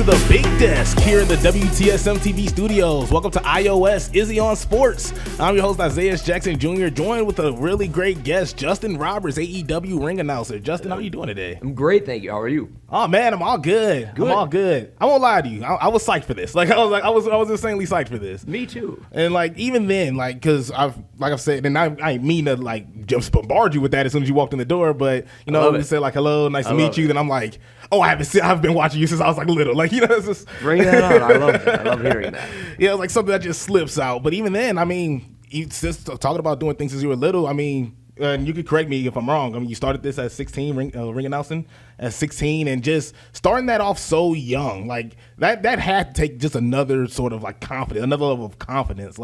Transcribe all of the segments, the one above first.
to the Big Desk here in the WTSM TV studios. Welcome to iOS Izzy on Sports. I'm your host, Isaiah Jackson Jr., joined with a really great guest, Justin Roberts, AEW ring announcer. Justin, how are you doing today? I'm great, thank you. How are you? Oh man, I'm all good. I'm all good. I won't lie to you. I was psyched for this. I was insanely psyched for this. Me too. And even then, cause I've said, and I ain't mean to just bombard you with that as soon as you walked in the door, but you said hello, nice to meet you. Then I'm like, oh, I've been watching you since I was little. It's just bring that on. I love it. I love hearing that. Yeah, it's something that just slips out. But even then, you just talking about doing things since you were little. And you could correct me if I'm wrong. You started this at 16, ring announcing at 16, and just starting that off so young, that had to take just another sort of confidence, another level of confidence.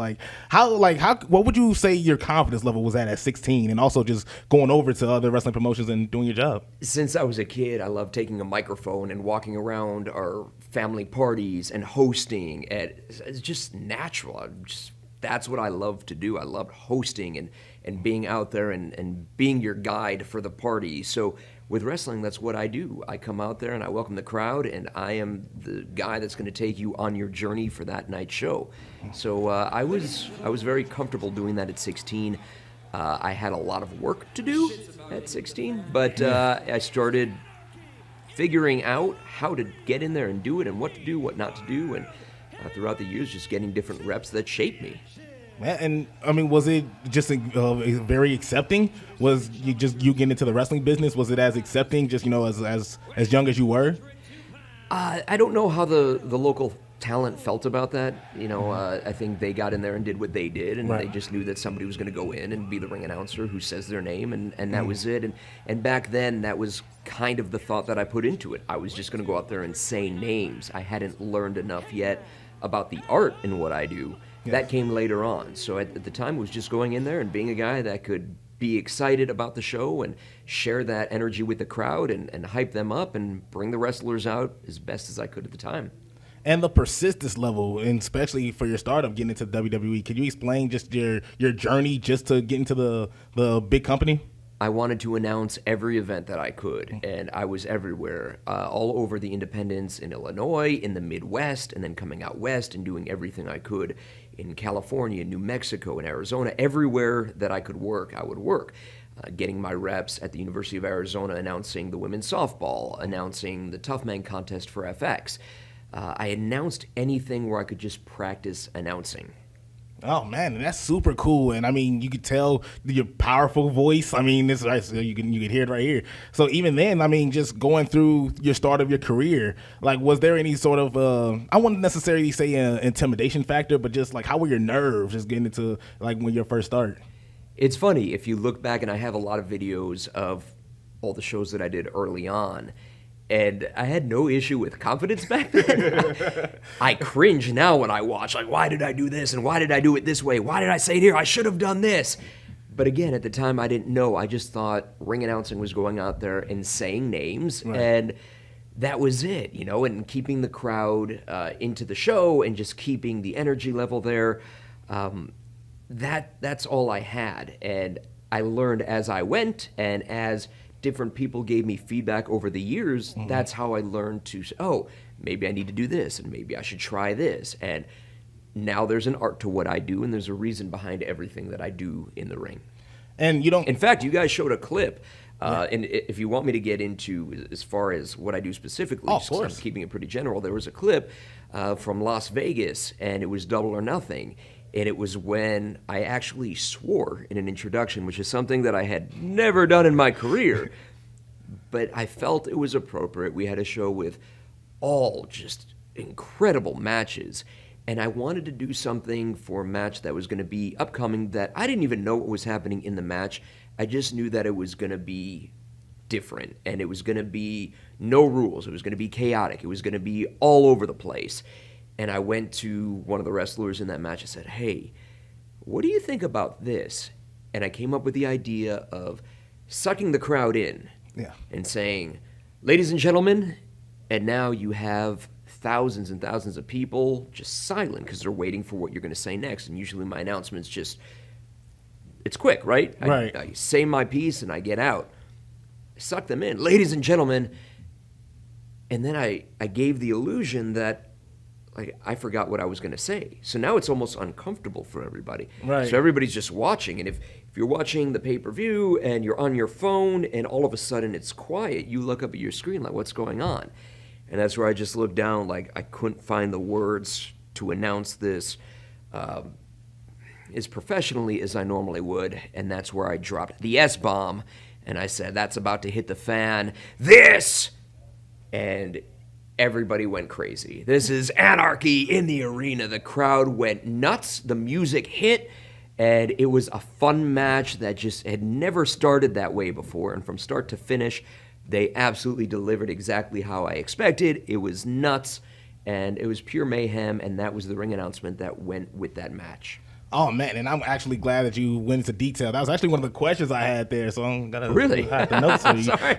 How what would you say your confidence level was at 16, and also just going over to other wrestling promotions and doing your job? Since I was a kid, I loved taking a microphone and walking around our family parties and hosting. It's just natural. That's what I love to do. I loved hosting and being out there and being your guide for the party. So with wrestling, that's what I do. I come out there and I welcome the crowd, and I am the guy that's going to take you on your journey for that night's show. So I was very comfortable doing that at 16. I had a lot of work to do at 16, but I started figuring out how to get in there and do it, and what to do, what not to do, and throughout the years, just getting different reps that shaped me. And was it just very accepting? Was you getting into the wrestling business? Was it as accepting, just as young as you were? I don't know how the local talent felt about that. I think they got in there and did what they did, and they just knew that somebody was going to go in and be the ring announcer who says their name, and that was it. And back then, that was kind of the thought that I put into it. I was just going to go out there and say names. I hadn't learned enough yet about the art in what I do. That came later on. So at the time, it was just going in there and being a guy that could be excited about the show and share that energy with the crowd and hype them up and bring the wrestlers out as best as I could at the time. And the persistence level, and especially for your startup getting into WWE, could you explain just your journey just to get into the big company? I wanted to announce every event that I could, and I was everywhere, all over the independents in Illinois, in the Midwest, and then coming out west and doing everything I could in California, New Mexico, and Arizona. Everywhere that I could work, I would work. Getting my reps at the University of Arizona, announcing the women's softball, announcing the Tough Man contest for FX. I announced anything where I could just practice announcing. Oh man, that's super cool, and you could tell your powerful voice. This right, you can hear it right here. So even then, just going through your start of your career, was there any sort of I wouldn't necessarily say an intimidation factor, but just how were your nerves just getting into when you first started? It's funny if you look back, and I have a lot of videos of all the shows that I did early on. And I had no issue with confidence back then. I cringe now when I watch, why did I do this? And why did I do it this way? Why did I say it here? I should have done this. But again, at the time, I didn't know. I just thought ring announcing was going out there and saying names. Right. And that was it, and keeping the crowd into the show and just keeping the energy level there. That's all I had. And I learned as I went, and as different people gave me feedback over the years, that's how I learned to say, maybe I need to do this, and maybe I should try this. And now there's an art to what I do, and there's a reason behind everything that I do in the ring. And you don't... In fact, you guys showed a clip, and if you want me to get into as far as what I do specifically, of course. I'm keeping it pretty general, there was a clip from Las Vegas, and it was Double or Nothing. And it was when I actually swore in an introduction, which is something that I had never done in my career. But I felt it was appropriate. We had a show with all just incredible matches. And I wanted to do something for a match that was going to be upcoming that I didn't even know what was happening in the match. I just knew that it was going to be different. And it was going to be no rules. It was going to be chaotic. It was going to be all over the place. And I went to one of the wrestlers in that match and said, hey, what do you think about this? And I came up with the idea of sucking the crowd in and saying, ladies and gentlemen, and now you have thousands and thousands of people just silent because they're waiting for what you're going to say next. And usually my announcements it's quick, right? Right. I say my piece and I get out. I suck them in. Ladies and gentlemen, And then I gave the illusion that like I forgot what I was going to say. So now it's almost uncomfortable for everybody. Right. So everybody's just watching. And if you're watching the pay-per-view and you're on your phone and all of a sudden it's quiet, you look up at your screen like, what's going on? And that's where I just looked down like I couldn't find the words to announce this as professionally as I normally would. And that's where I dropped the S-bomb. And I said, that's about to hit the fan. This! And everybody went crazy. This is anarchy in the arena. The crowd went nuts. The music hit. And it was a fun match that just had never started that way before. And from start to finish, they absolutely delivered exactly how I expected. It was nuts. And it was pure mayhem. And that was the ring announcement that went with that match. Oh man, and I'm actually glad that you went into detail. That was actually one of the questions I had there, so I'm gonna have the notes for you. Sorry,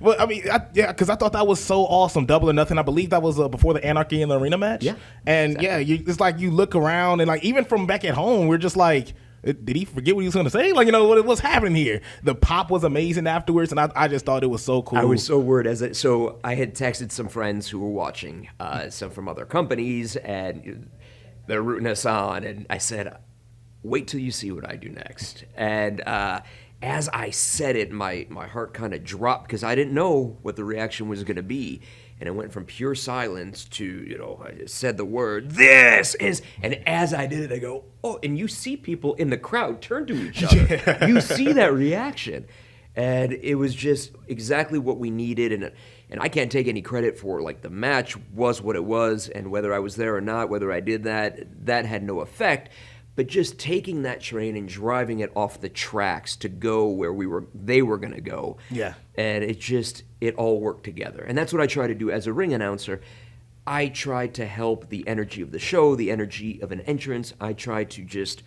Well, I mean, because I thought that was so awesome. Double or Nothing. I believe that was before the Anarchy in the Arena match. Yeah, and exactly. it's like you look around and like even from back at home, we're just like, did he forget what he was going to say? Like, what's happening here? The pop was amazing afterwards, and I just thought it was so cool. I was so worried so I had texted some friends who were watching, some from other companies, and they're rooting us on, and I said, wait till you see what I do next. And as I said it, my heart kind of dropped because I didn't know what the reaction was going to be. And it went from pure silence to, I just said the word, this is, and as I did it, I go, oh, and you see people in the crowd turn to each other. Yeah. You see that reaction. And it was just exactly what we needed. And I can't take any credit for, like, the match was what it was, and whether I was there or not, whether I did that had no effect. But just taking that train and driving it off the tracks to go where they were going to go. Yeah. And it all worked together. And that's what I try to do as a ring announcer. I try to help the energy of the show, the energy of an entrance. I try to just,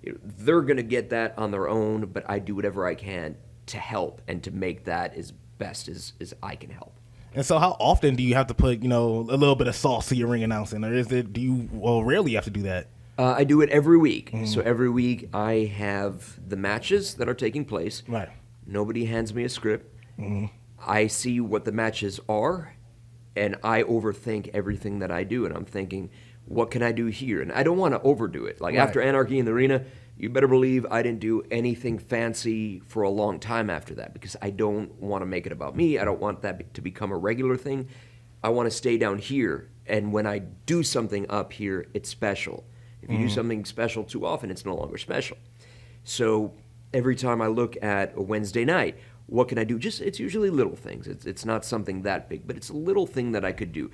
they're going to get that on their own, but I do whatever I can to help and to make that as best as I can help. And so how often do you have to put, a little bit of sauce to your ring announcing? Or rarely you have to do that? I do it every week. Mm-hmm. So every week I have the matches that are taking place. Right. Nobody hands me a script. Mm-hmm. I see what the matches are, and I overthink everything that I do. And I'm thinking, what can I do here? And I don't want to overdo it. Like after Anarchy in the Arena, you better believe I didn't do anything fancy for a long time after that because I don't want to make it about me. I don't want that to become a regular thing. I want to stay down here, and when I do something up here, it's special. If you do something special too often, it's no longer special. So every time I look at a Wednesday night, what can I do? It's usually little things. It's not something that big, but it's a little thing that I could do.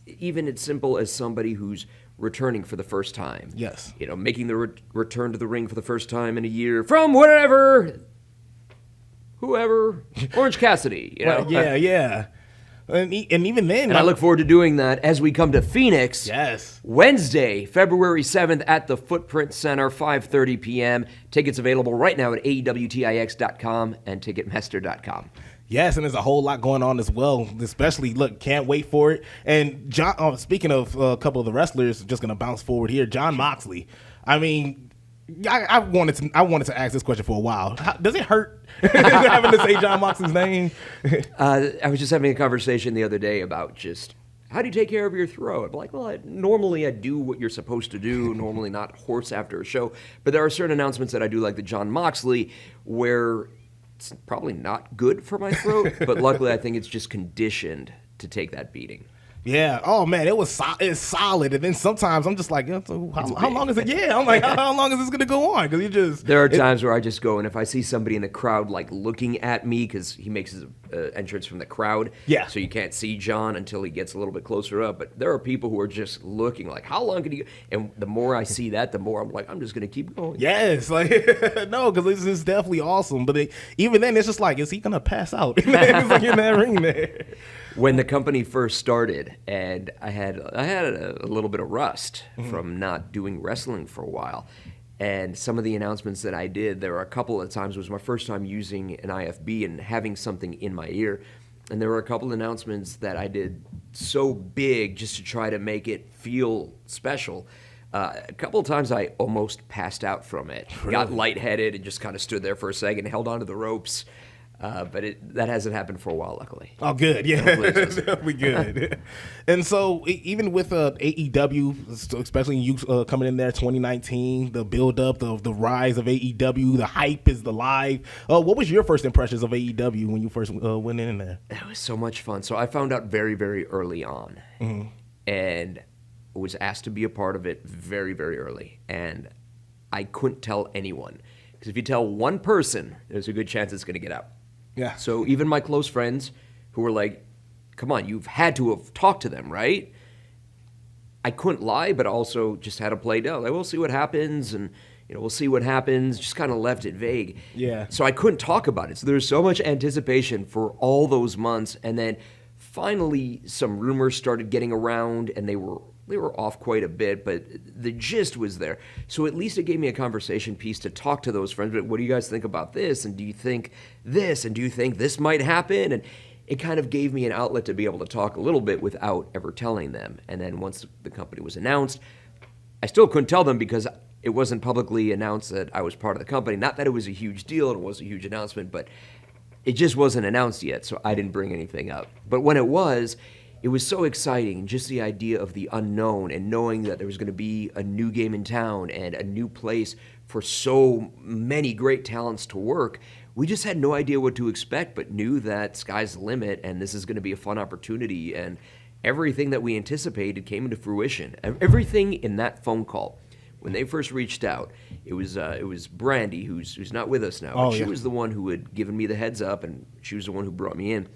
Even as simple as somebody who's returning for the first time. Yes. Making the return to the ring for the first time in a year from whoever, Orange Cassidy. Right, yeah. And even then... And I look forward to doing that as we come to Phoenix. Yes. Wednesday, February 7th at the Footprint Center, 5:30 p.m. Tickets available right now at AEWTIX.com and Ticketmaster.com. Yes, and there's a whole lot going on as well. Especially, can't wait for it. And John, speaking of a couple of the wrestlers, just going to bounce forward here. John Moxley. I mean... I wanted to ask this question for a while. Does it hurt having to say John Moxley's name? I was just having a conversation the other day about just how do you take care of your throat? I'm like, well, normally I do what you're supposed to do, normally not horse after a show. But there are certain announcements that I do, like the John Moxley, where it's probably not good for my throat. But luckily, I think it's just conditioned to take that beating. Yeah. Oh man, it's solid. And then sometimes I'm just like, so how long is it? Yeah. I'm like, how long is this gonna go on? Because there are times where I just go, and if I see somebody in the crowd like looking at me, because he makes his entrance from the crowd, yeah. So you can't see John until he gets a little bit closer up. But there are people who are just looking like, how long can he go? And the more I see that, the more I'm like, I'm just gonna keep going. Yes. No, because this is definitely awesome. But even then, it's just like, is he gonna pass out? It's like in that ring there. When the company first started, and I had a little bit of rust from not doing wrestling for a while, and some of the announcements that I did, there were a couple of times, it was my first time using an IFB and having something in my ear, and there were a couple of announcements that I did so big just to try to make it feel special. A couple of times I almost passed out from it, got lightheaded, and just kind of stood there for a second, held onto the ropes. But that hasn't happened for a while, luckily. Oh, good. Yeah, we good. And so even with AEW, especially you coming in there 2019, the build up, the rise of AEW, the hype is the live. What was your first impressions of AEW when you first went in there? It was so much fun. So I found out very, very early on, and was asked to be a part of it very, very early. And I couldn't tell anyone, because if you tell one person, there's a good chance it's going to get out. Yeah. So even my close friends who were like, come on, you've had to have talked to them, right? I couldn't lie, but also just had to play down. Like, we'll see what happens, and we'll see what happens. Just kind of left it vague. Yeah. So I couldn't talk about it. So there was so much anticipation for all those months, and then finally some rumors started getting around, and they were off quite a bit, but the gist was there. So at least it gave me a conversation piece to talk to those friends. But what do you guys think about this? And do you think this? And do you think this might happen? And it kind of gave me an outlet to be able to talk a little bit without ever telling them. And then once the company was announced, I still couldn't tell them because it wasn't publicly announced that I was part of the company. Not that it was a huge deal, it was a huge announcement, but it just wasn't announced yet, so I didn't bring anything up. But when it was so exciting, just the idea of the unknown and knowing that there was going to be a new game in town and a new place for so many great talents to work. We just had no idea what to expect, but knew that sky's the limit and this is going to be a fun opportunity. And everything that we anticipated came into fruition. Everything in that phone call, when they first reached out, it was Brandy, who's not with us now. She was the one who had given me the heads up, and she was the one who brought me in.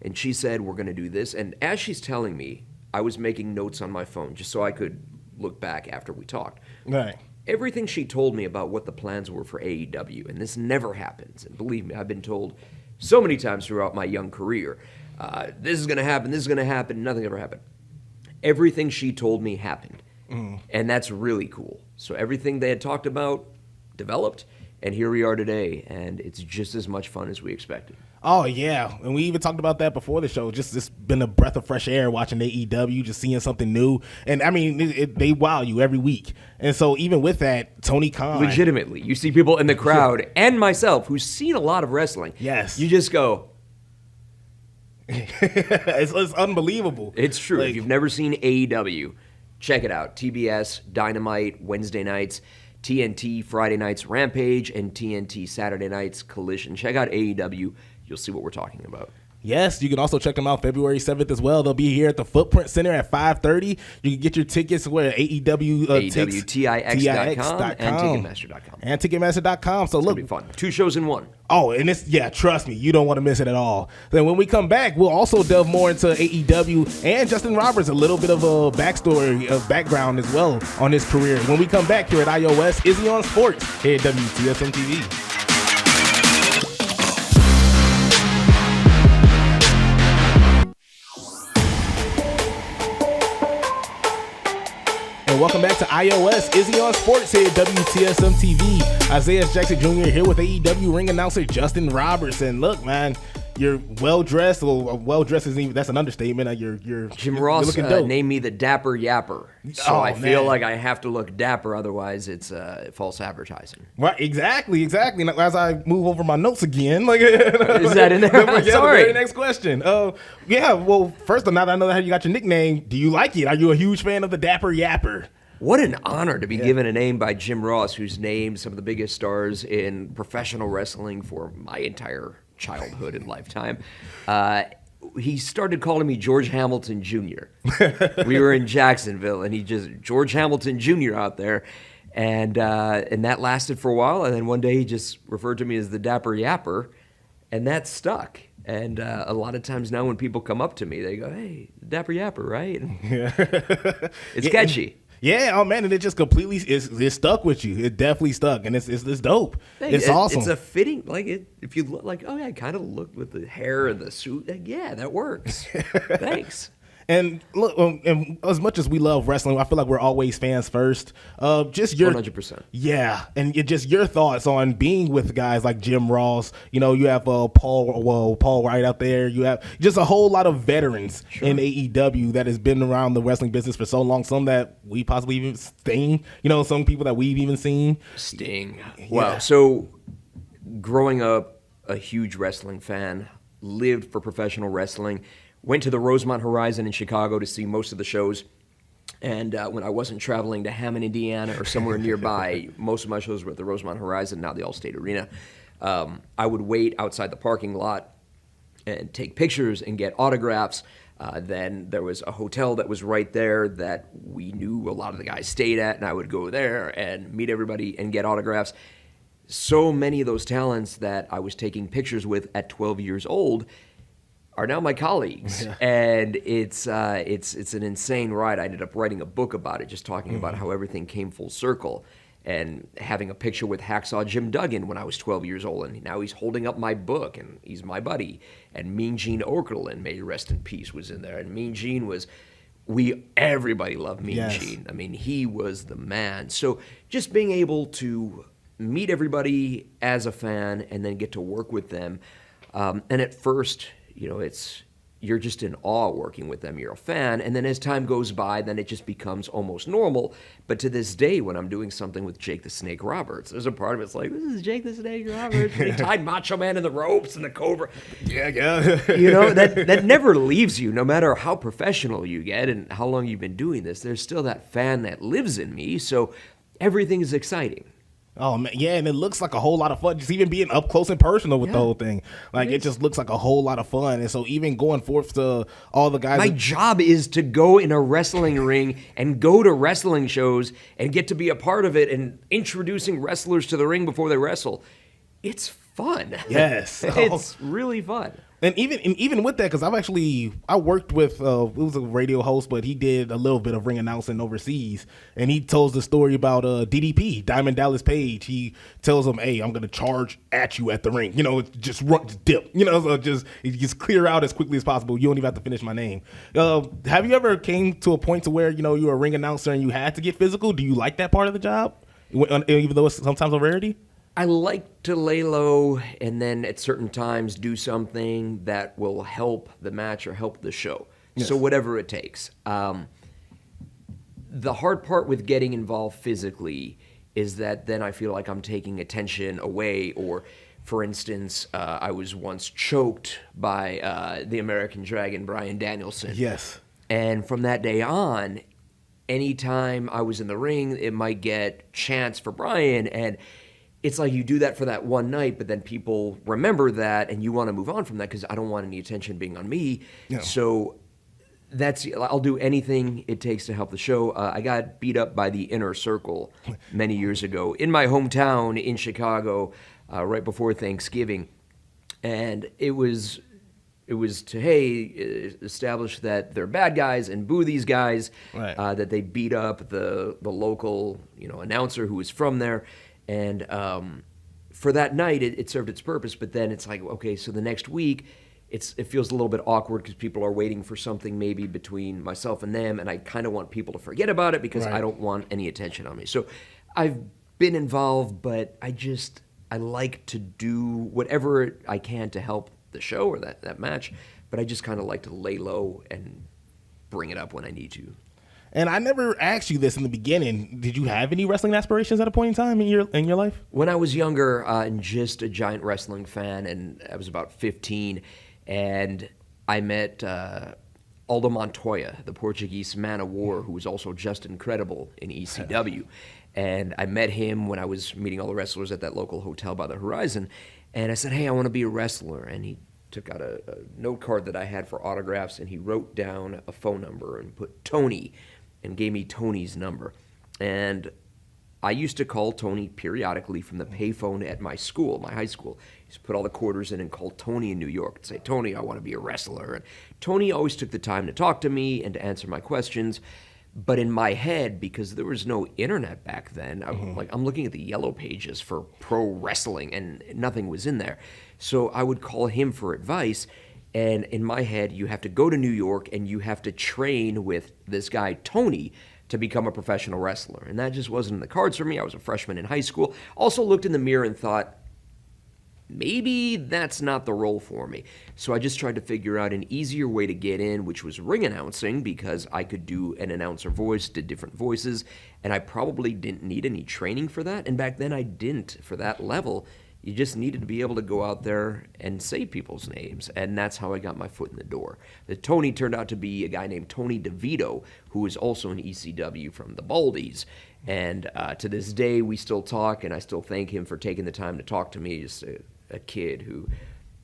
And she said, we're going to do this. And as she's telling me, I was making notes on my phone just so I could look back after we talked. Right. Everything she told me about what the plans were for AEW, and this never happens. And believe me, I've been told so many times throughout my young career, this is going to happen, this is going to happen, nothing ever happened. Everything she told me happened. And that's really cool. So everything they had talked about developed, and here we are today, and it's just as much fun as we expected. Oh, yeah. And we even talked about that before the show. Just been a breath of fresh air watching AEW, just seeing something new. And, I mean, they wow you every week. And so even with that, Tony Khan. Legitimately, you see people in the crowd and myself who's seen a lot of wrestling. Yes. You just go. It's unbelievable. It's true. If you've never seen AEW, check it out. TBS, Dynamite, Wednesday nights, TNT, Friday nights, Rampage, and TNT, Saturday nights, Collision. Check out AEW. You'll see what we're talking about. Yes, you can also check them out February 7th as well. They'll be here at the Footprint Center at 5:30. You can get your tickets where AEW AEWTIX.com and Ticketmaster.com. And Ticketmaster.com. So look, it'll be fun. 2 shows in one. Oh, and trust me, you don't want to miss it at all. Then when we come back, we'll also delve more into AEW and Justin Roberts, a little bit of a backstory, background as well on his career. When we come back here at iOS, Izzy on Sports, here at WTSM TV. Welcome back to iOS, Izzy on Sports here at WTSM TV. Isaiah Jackson Jr. here with AEW ring announcer Justin Roberts. And look, man, you're well dressed. Well, well dressed isn't even, that's an understatement. Jim Ross named me the Dapper Yapper, so I feel like I have to look dapper, otherwise it's false advertising. Right, exactly. And as I move over my notes again, is that in there? Sorry. The very next question. Well, first, now that I know how you got your nickname, do you like it? Are you a huge fan of the Dapper Yapper? What an honor to be given a name by Jim Ross, who's named some of the biggest stars in professional wrestling for my entire childhood and lifetime. He started calling me George Hamilton Jr. We were in Jacksonville, and he just, George Hamilton Jr. out there. And that lasted for a while, and then one day he just referred to me as the Dapper Yapper, and that stuck. And a lot of times now when people come up to me, they go, hey, Dapper Yapper, right? It's catchy. Yeah, oh man, and it just completely it stuck with you. It definitely stuck, and it's dope. It's awesome. It's a fitting, if you look I kind of look with the hair and the suit. Yeah, that works. Thanks. And look, and as much as we love wrestling, I feel like we're always fans first. Just your 100%. Yeah, and just your thoughts on being with guys like Jim Ross. You have Paul Wright out there. You have just a whole lot of veterans in AEW that has been around the wrestling business for so long. Some that we possibly even Sting. Some people that we've even seen. Sting. Wow. So growing up a huge wrestling fan, lived for professional wrestling, went to the Rosemont Horizon in Chicago to see most of the shows. And when I wasn't traveling to Hammond, Indiana, or somewhere nearby, most of my shows were at the Rosemont Horizon, now the Allstate Arena. I would wait outside the parking lot and take pictures and get autographs. Then there was a hotel that was right there that we knew a lot of the guys stayed at, and I would go there and meet everybody and get autographs. So many of those talents that I was taking pictures with at 12 years old are now my colleagues, and it's an insane ride. I ended up writing a book about it, just talking about how everything came full circle, and having a picture with Hacksaw Jim Duggan when I was 12 years old, and now he's holding up my book, and he's my buddy. And Mean Gene Okerlund, may he rest in peace, was in there, and Mean Gene was. Everybody loved Mean Gene. I mean, he was the man. So just being able to meet everybody as a fan and then get to work with them, and at first, you're just in awe working with them. You're a fan. And then as time goes by, then it just becomes almost normal. But to this day, when I'm doing something with Jake the Snake Roberts, there's a part of it's like, this is Jake the Snake Roberts. He tied Macho Man in the ropes and the Cobra. Yeah. That never leaves you, no matter how professional you get and how long you've been doing this. There's still that fan that lives in me. So everything is exciting. Oh man, yeah, and it looks like a whole lot of fun. Just even being up close and personal with the whole thing, like it just looks like a whole lot of fun. And so even going forth to all the guys, my job is to go in a wrestling ring and go to wrestling shows and get to be a part of it and introducing wrestlers to the ring before they wrestle. It's fun. Yes, it's really fun. And even with that, because I worked with it was a radio host, but he did a little bit of ring announcing overseas, and he tells the story about DDP, Diamond Dallas Page. He tells him, "Hey, I'm gonna charge at you at the ring. Just run, just dip. So just clear out as quickly as possible. You don't even have to finish my name." Have you ever came to a point to where you're a ring announcer and you had to get physical? Do you like that part of the job, even though it's sometimes a rarity? I like to lay low and then at certain times do something that will help the match or help the show. Yes. So whatever it takes. The hard part with getting involved physically is that then I feel like I'm taking attention away. Or, for instance, I was once choked by the American Dragon, Bryan Danielson. Yes. And from that day on, anytime I was in the ring, it might get chants for Bryan, and it's like you do that for that one night, but then people remember that, and you want to move on from that because I don't want any attention being on me. No. So I'll do anything it takes to help the show. I got beat up by the Inner Circle many years ago in my hometown in Chicago, right before Thanksgiving, and it was to establish that they're bad guys and boo these guys, right. That they beat up the local announcer who was from there. And for that night, it served its purpose. But then it's like, okay, so the next week, it feels a little bit awkward because people are waiting for something maybe between myself and them, and I kind of want people to forget about it because I don't want any attention on me. So I've been involved, but I like to do whatever I can to help the show or that match. But I just kind of like to lay low and bring it up when I need to. And I never asked you this in the beginning. Did you have any wrestling aspirations at a point in time in your life? When I was younger, and just a giant wrestling fan, and I was about 15, and I met Aldo Montoya, the Portuguese man of war, who was also just incredible in ECW. And I met him when I was meeting all the wrestlers at that local hotel by the Horizon. And I said, "Hey, I want to be a wrestler." And he took out a note card that I had for autographs, and he wrote down a phone number and put Tony, and gave me Tony's number. And I used to call Tony periodically from the payphone at my school, my high school. I used to put all the quarters in and call Tony in New York and say, "Tony, I want to be a wrestler." And Tony always took the time to talk to me and to answer my questions. But in my head, because there was no internet back then, I'm looking at the yellow pages for pro wrestling, and nothing was in there. So I would call him for advice. And in my head, you have to go to New York and you have to train with this guy, Tony, to become a professional wrestler. And that just wasn't in the cards for me. I was a freshman in high school. Also looked in the mirror and thought, maybe that's not the role for me. So I just tried to figure out an easier way to get in, which was ring announcing, because I could do an announcer voice, did different voices, and I probably didn't need any training for that. And back then I didn't for that level. You just needed to be able to go out there and say people's names, and that's how I got my foot in the door. The Tony turned out to be a guy named Tony DeVito, who is also an ECW from the Baldies, and to this day we still talk, and I still thank him for taking the time to talk to me. Just a kid who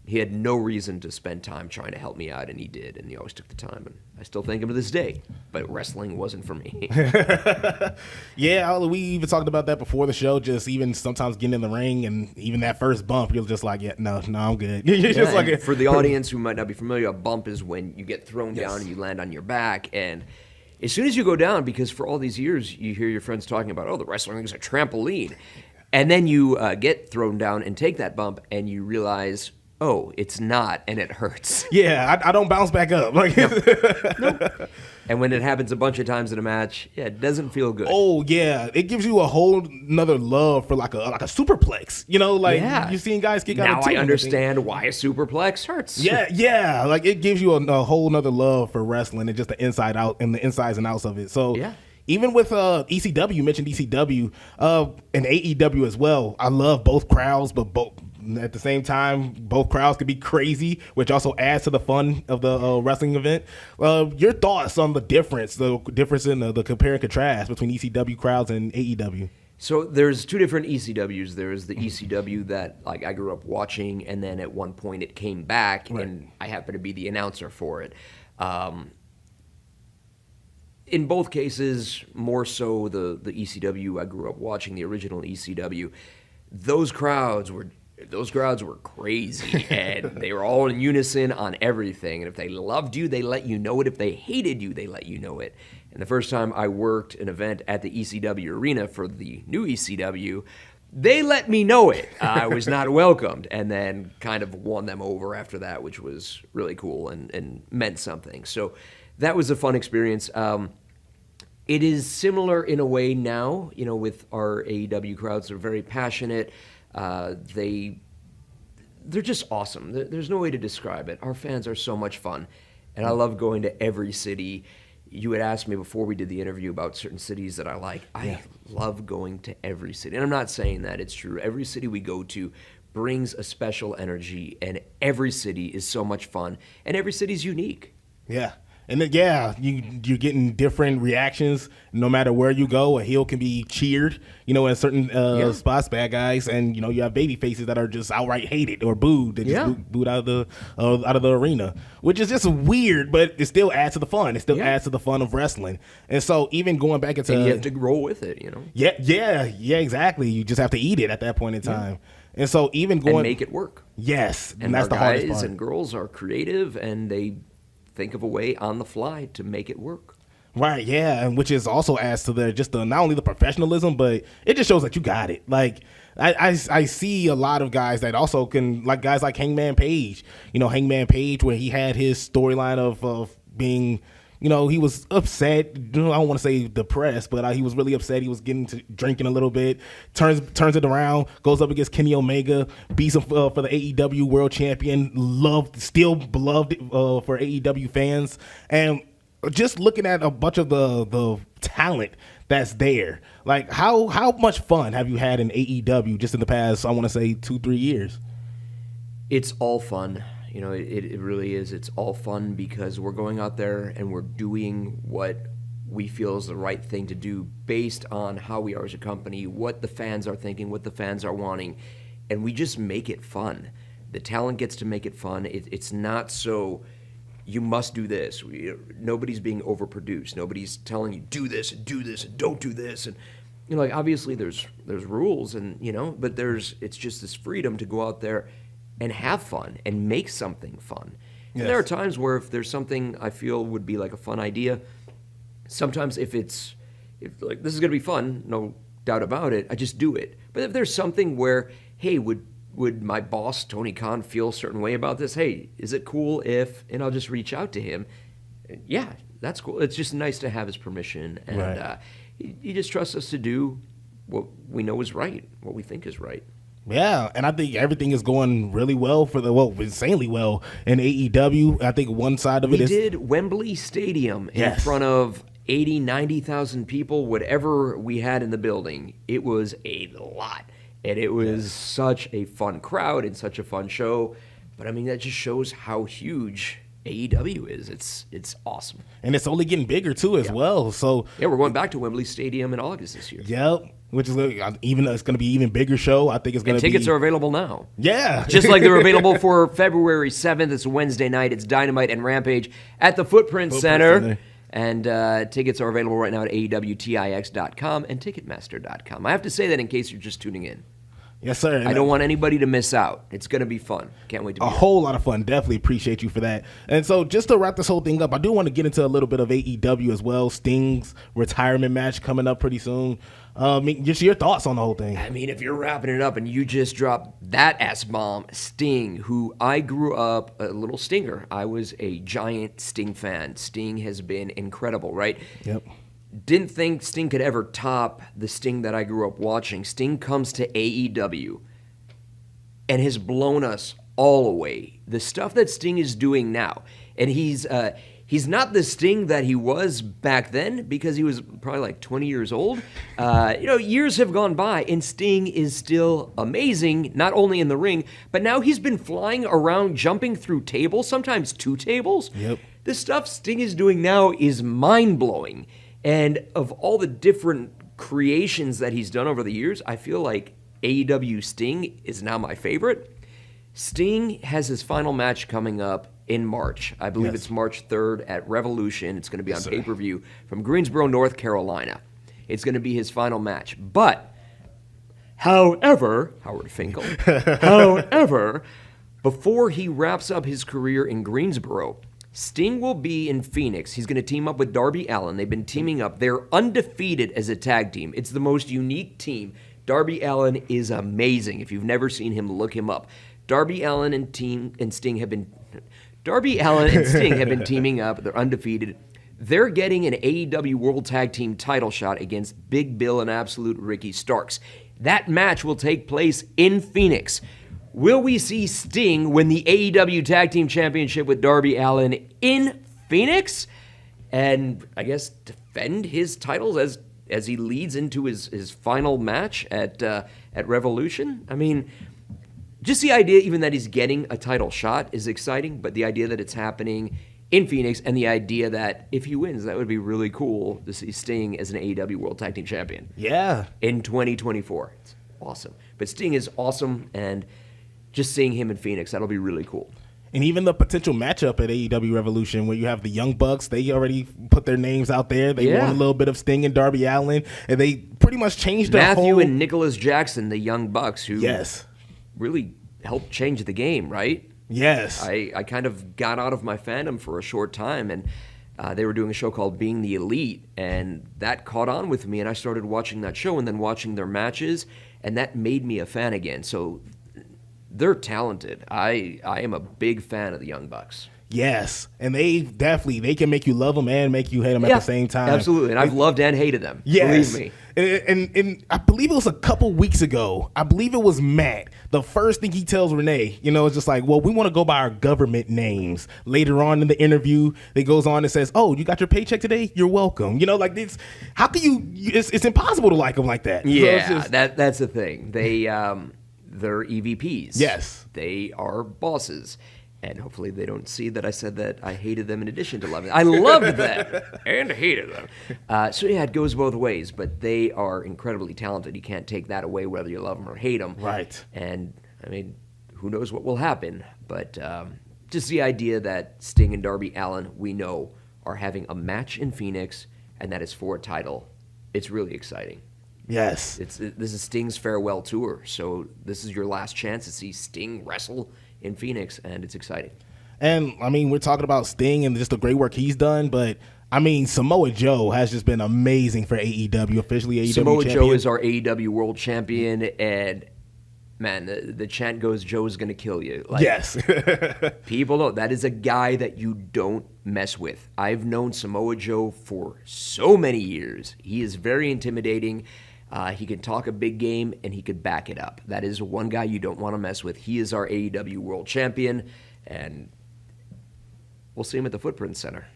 he had no reason to spend time trying to help me out, and he did, and he always took the time, and I still thank him to this day. But wrestling wasn't for me. Yeah, we even talked about that before the show, just even sometimes getting in the ring, and even that first bump, you're just like, yeah, no, I'm good. You're just like for the audience who might not be familiar, a bump is when you get thrown down and you land on your back, and as soon as you go down, because for all these years you hear your friends talking about, oh, the wrestling ring is a trampoline, and then you get thrown down and take that bump, and you realize, oh, it's not, and it hurts. Yeah, I don't bounce back up. Like, Nope. And when it happens a bunch of times in a match, yeah, it doesn't feel good. Oh yeah, it gives you a whole nother love for like a superplex. You know, like you've seen guys kick out. Now I understand why a superplex hurts. Yeah, like it gives you a whole nother love for wrestling and just the inside out and the insides and outs of it. So yeah. Even with ECW, you mentioned ECW and AEW as well. I love both crowds, but at the same time, both crowds could be crazy, which also adds to the fun of the wrestling event. Your thoughts on the difference in the compare and contrast between ECW crowds and AEW? So there's two different ECWs. There's the ECW that like I grew up watching, and then at one point it came back, right, and I happen to be the announcer for it. In both cases, more so the ECW I grew up watching, the original ECW, those crowds were crazy, and they were all in unison on everything. And if they loved you, they let you know it. If they hated you, they let you know it. And the first time I worked an event at the ECW arena for the new ECW, they let me know it. I was not welcomed, and then kind of won them over after that, which was really cool and meant something. So that was a fun experience. It is similar in a way now, with our AEW crowds. They're very passionate. They're just awesome. There's no way to describe it. Our fans are so much fun, and I love going to every city. You had asked me before we did the interview about certain cities that I like. I love going to every city, and I'm not saying that it's true. Every city we go to brings a special energy, and every city is so much fun, and every city's unique. Yeah. And then, you're getting different reactions no matter where you go. A heel can be cheered, in certain spots, bad guys, and you have baby faces that are just outright hated or booed. They just booed out of the arena, which is just weird, but it still adds to the fun. It still adds to the fun of wrestling. And so even going back into, and you have to roll with it, Yeah, exactly. You just have to eat it at that point in time. And so even going and make it work. Yes, and that's the hardest part. Guys and girls are creative, and they think of a way on the fly to make it work. Right, yeah, and which is also adds to not only the professionalism, but it just shows that you got it. Like I see a lot of guys that also can, like guys like Hangman Page. Hangman Page, where he had his storyline of being, he was upset. I don't want to say depressed, but he was really upset. He was getting to drinking a little bit. Turns it around. Goes up against Kenny Omega. Beats him for the AEW World Champion. Still beloved for AEW fans. And just looking at a bunch of the talent that's there, like how much fun have you had in AEW just in the past? I want to say 2-3 years. It's all fun. It really is. It's all fun because we're going out there and we're doing what we feel is the right thing to do based on how we are as a company, what the fans are thinking, what the fans are wanting, and we just make it fun. The talent gets to make it fun. It's not so you must do this. Nobody's being overproduced. Nobody's telling you do this and don't do this. And obviously there's rules and but it's just this freedom to go out there and have fun and make something fun. Yes. And there are times where if there's something I feel would be like a fun idea, sometimes if this is going to be fun, no doubt about it, I just do it. But if there's something where, hey, would my boss, Tony Khan, feel a certain way about this? Hey, is it cool if, and I'll just reach out to him. Yeah, that's cool. It's just nice to have his permission. And right. He just trusts us to do what we know is right, what we think is right. Yeah, and I think everything is going really well insanely well in AEW. I think one side of it is... We did Wembley Stadium in front of 80,000, 90,000 people, whatever we had in the building. It was a lot. And it was such a fun crowd and such a fun show. But I mean, that just shows how huge AEW is. It's awesome. And it's only getting bigger too as well. So yeah, we're going back to Wembley Stadium in August this year. Yep. Which is even it's going to be even bigger show. I think it's going to be. Tickets are available now. Yeah. Just like they're available for February 7th. It's a Wednesday night. It's Dynamite and Rampage at the Footprint Center. And tickets are available right now at AEWTIX.com and Ticketmaster.com. I have to say that in case you're just tuning in. Yes, sir. I don't want anybody to miss out. It's going to be fun. Can't wait to be a whole lot of fun. Definitely appreciate you for that. And so just to wrap this whole thing up, I do want to get into a little bit of AEW as well. Sting's retirement match coming up pretty soon. Just your thoughts on the whole thing. I mean, if you're wrapping it up and you just dropped that S-bomb, Sting, who I grew up a little Stinger. I was a giant Sting fan. Sting has been incredible, right? Yep. Didn't think Sting could ever top the Sting that I grew up watching. Sting comes to AEW and has blown us all away. The stuff that Sting is doing now, and he's not the Sting that he was back then because he was probably like 20 years old. Years have gone by, and Sting is still amazing, not only in the ring, but now he's been flying around, jumping through tables, sometimes 2 tables. Yep. The stuff Sting is doing now is mind-blowing. And of all the different creations that he's done over the years, I feel like AEW Sting is now my favorite. Sting has his final match coming up in March. I believe it's March 3rd at Revolution. It's going to be on pay-per-view from Greensboro, North Carolina. It's going to be his final match. But, however, Howard Finkel, before he wraps up his career in Greensboro, Sting will be in Phoenix. He's going to team up with Darby Allin. They've been teaming up. They're undefeated as a tag team. It's the most unique team. Darby Allin is amazing. If you've never seen him, look him up. Darby Allin and Sting have been teaming up. They're undefeated. They're getting an AEW World Tag Team title shot against Big Bill and Absolute Ricky Starks. That match will take place in Phoenix. Will we see Sting win the AEW Tag Team Championship with Darby Allin in Phoenix? And I guess defend his titles as he leads into his final match at Revolution? I mean, just the idea even that he's getting a title shot is exciting, but the idea that it's happening in Phoenix and the idea that if he wins, that would be really cool to see Sting as an AEW World Tag Team Champion. Yeah. In 2024. It's awesome. But Sting is awesome, and just seeing him in Phoenix, that'll be really cool. And even the potential matchup at AEW Revolution where you have the Young Bucks, they already put their names out there. They want a little bit of Sting and Darby Allin, and they pretty much changed their whole... Matthew and Nicholas Jackson, the Young Bucks, who yes. really helped change the game, right? Yes. I kind of got out of my fandom for a short time, and they were doing a show called Being the Elite, and that caught on with me, and I started watching that show and then watching their matches, and that made me a fan again. So they're talented. I am a big fan of the Young Bucks. Yes, and they can make you love them and make you hate them at the same time. Absolutely, and I've loved and hated them. Yes. Believe me. And I believe it was a couple weeks ago. I believe it was Matt. The first thing he tells Renee, is just like, well, we want to go by our government names. Later on in the interview, they goes on and says, oh, you got your paycheck today? You're welcome. Like this. How can you? It's impossible to like them like that. Yeah, so that's the thing. They're EVPs. Yes. They are bosses. And hopefully they don't see that I said that I hated them in addition to loving them. I loved them and hated them. So yeah, it goes both ways, but they are incredibly talented. You can't take that away whether you love them or hate them. Right. And, I mean, who knows what will happen. But just the idea that Sting and Darby Allin, we know, are having a match in Phoenix, and that is for a title, it's really exciting. Yes. This is Sting's farewell tour, so this is your last chance to see Sting wrestle in Phoenix, and it's exciting. And, I mean, we're talking about Sting and just the great work he's done, but, I mean, Samoa Joe has just been amazing for AEW, officially AEW Samoa champion. Joe is our AEW world champion, and, man, the chant goes, Joe's going to kill you. Yes. People know that is a guy that you don't mess with. I've known Samoa Joe for so many years. He is very intimidating. He can talk a big game, and he could back it up. That is one guy you don't want to mess with. He is our AEW World Champion, and we'll see him at the Footprint Center.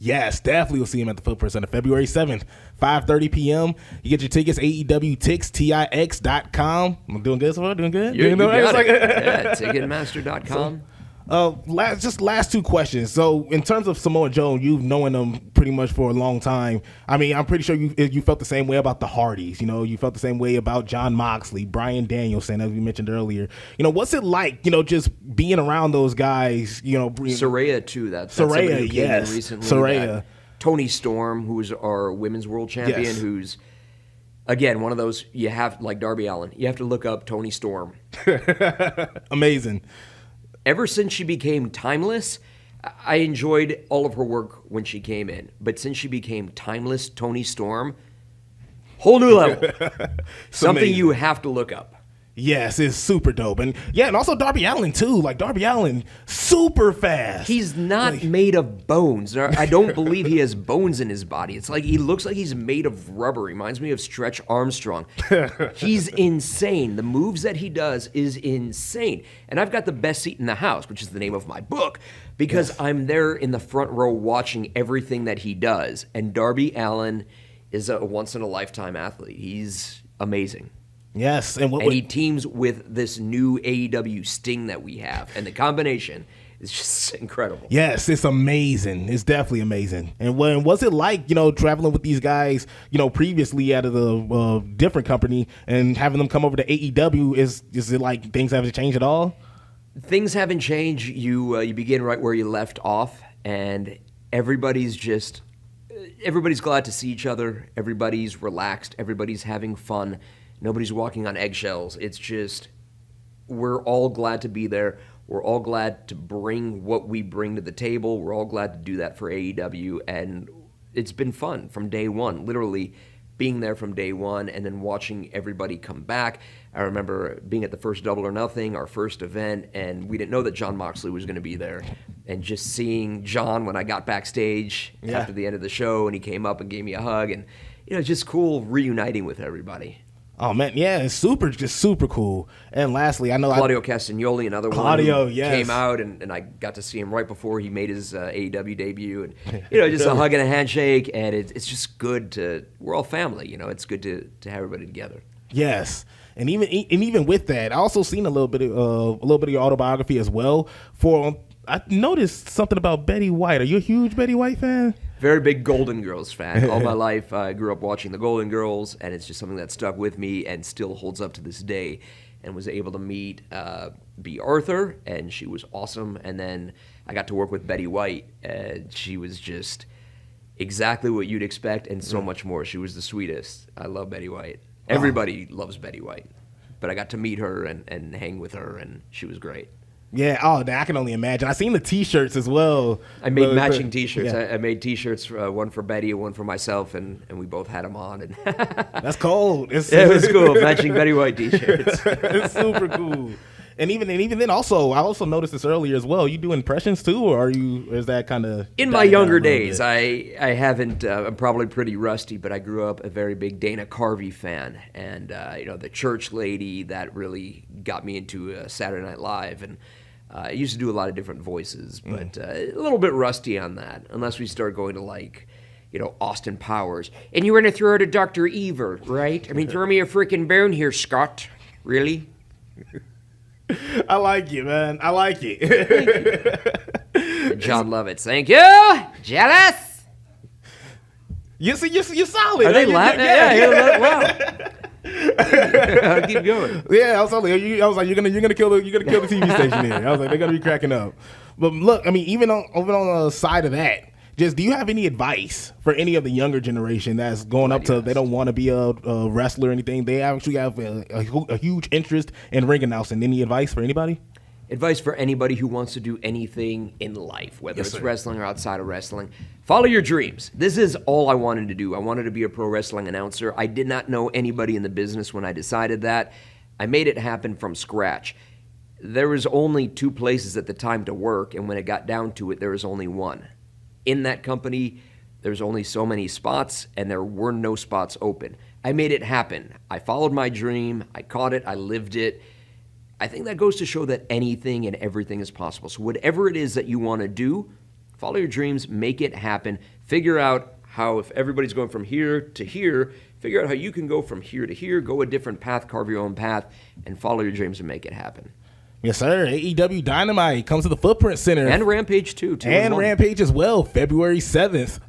Yes, definitely will see him at the Footprint Center February 7th, 5:30 p.m. You get your tickets, AEW Tix, TIX.com. I'm doing good so far? Doing good? You got Like, it. Yeah, Ticketmaster.com. Last two questions. So, in terms of Samoa Joe, you've known him pretty much for a long time. I mean, I'm pretty sure you felt the same way about the Hardys. You know, you felt the same way about Jon Moxley, Bryan Danielson, as we mentioned earlier. You know, what's it like? You know, just being around those guys. You know, Saraya too. That's Saraya, somebody who came yes, in recently. Saraya. Tony Storm, who's our women's world champion, Yes. who's again one of those you have like Darby Allin. You have to look up Tony Storm. Amazing. Ever since she became timeless, I enjoyed all of her work when she came in. But since she became timeless, Tony Storm, whole new level. Something amazing. you have to look up. Yes, it's super dope. And yeah, and also Darby Allin too. Like Darby Allin, super fast. He's not made of bones. I don't believe he has bones in his body. It's like he looks like he's made of rubber. Reminds me of Stretch Armstrong. He's insane. The moves that he does is insane. And I've got the best seat in the house, which is the name of my book, because I'm there in the front row watching everything that he does. And Darby Allin is a once-in-a-lifetime athlete. He's amazing. Yes, And he teams with this new AEW Sting that we have, and the combination is just incredible. yes, it's amazing. It's definitely amazing. And was it like, you know, traveling with these guys, you know, previously out of the different company and having them come over to AEW? Is it like things haven't changed at all? Things haven't changed. You begin right where you left off, and everybody's glad to see each other. Everybody's relaxed. Everybody's having fun. Nobody's walking on eggshells. It's just, we're all glad to be there. We're all glad to bring what we bring to the table. We're all glad to do that for AEW. And it's been fun from day one, literally being there from day one and then watching everybody come back. I remember being at the first Double or Nothing, our first event, and we didn't know that Jon Moxley was going to be there. And just seeing John when I got backstage after the end of the show and he came up and gave me a hug. And, you know, it's just cool reuniting with everybody. Oh man, yeah, it's just super cool. And lastly, I know Claudio Castagnoli, another Claudio, one who yes. came out, and I got to see him right before he made his AEW debut, and you know, just a hug and a handshake, and it's just good we're all family, you know. It's good to have everybody together. Yes. And even with that, I also seen a little bit of your autobiography as well. I noticed something about Betty White. Are you a huge Betty White fan? Very big Golden Girls fan. All my life, I grew up watching the Golden Girls, and it's just something that stuck with me and still holds up to this day. And was able to meet B. Arthur, and she was awesome. And then I got to work with Betty White, and she was just exactly what you'd expect and so much more. She was the sweetest. I love Betty White. Everybody loves Betty White. But I got to meet her and hang with her, and she was great. Yeah, I can only imagine. I seen the T-shirts as well. I made matching T-shirts. Yeah. I made T-shirts, one for Betty and one for myself, and we both had them on. And That's cold. it was cool, matching Betty White T-shirts. It's super cool. And even then, also, I also noticed this earlier as well. You do impressions too, or is that kind of in my younger days? I haven't. I'm probably pretty rusty, but I grew up a very big Dana Carvey fan, and you know, the church lady that really got me into Saturday Night Live, and I used to do a lot of different voices, but a little bit rusty on that, unless we start going to like, you know, Austin Powers. And you were going to throw it to Dr. Evil, right? I mean, throw me a freaking bone here, Scott. Really? I like it, man. I like it. John Lovitz, thank you. Jealous? You're solid. Are they man. laughing? Yeah. Wow. I'll keep going. Yeah, I was like, you're gonna kill the TV station here. I was like, they're gonna be cracking up. But look, I mean, even over on the side of that, just do you have any advice for any of the younger generation that's going up to, they don't want to be a wrestler or anything? They actually have a huge interest in ring announcing. Any advice for anybody? Advice for anybody who wants to do anything in life, whether it's wrestling or outside of wrestling. Follow your dreams. This is all I wanted to do. I wanted to be a pro wrestling announcer. I did not know anybody in the business when I decided that. I made it happen from scratch. There was only 2 places at the time to work, and when it got down to it, there was only one. In that company, there's only so many spots, and there were no spots open. I made it happen. I followed my dream. I caught it. I lived it. I think that goes to show that anything and everything is possible. So whatever it is that you want to do, Follow your dreams, make it happen. Figure out how, if everybody's going from here to here, figure out how you can go from here to here, go a different path, carve your own path, and follow your dreams and make it happen. Yes, sir. AEW Dynamite comes to the Footprint Center. And Rampage, too. And Rampage as well, February 7th,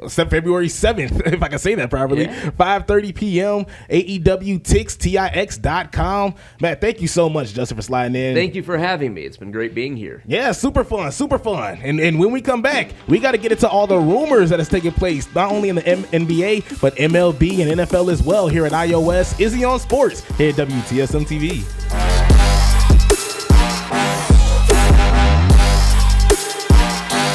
if I can say that properly, 5:30 p.m., AEW Tix, TIX.com. Matt, thank you so much, Justin, for sliding in. Thank you for having me. It's been great being here. Yeah, super fun, super fun. And when we come back, we got to get into all the rumors that is taking place, not only in the NBA, but MLB and NFL as well here at iOS. Izzy on Sports here at WTSM TV.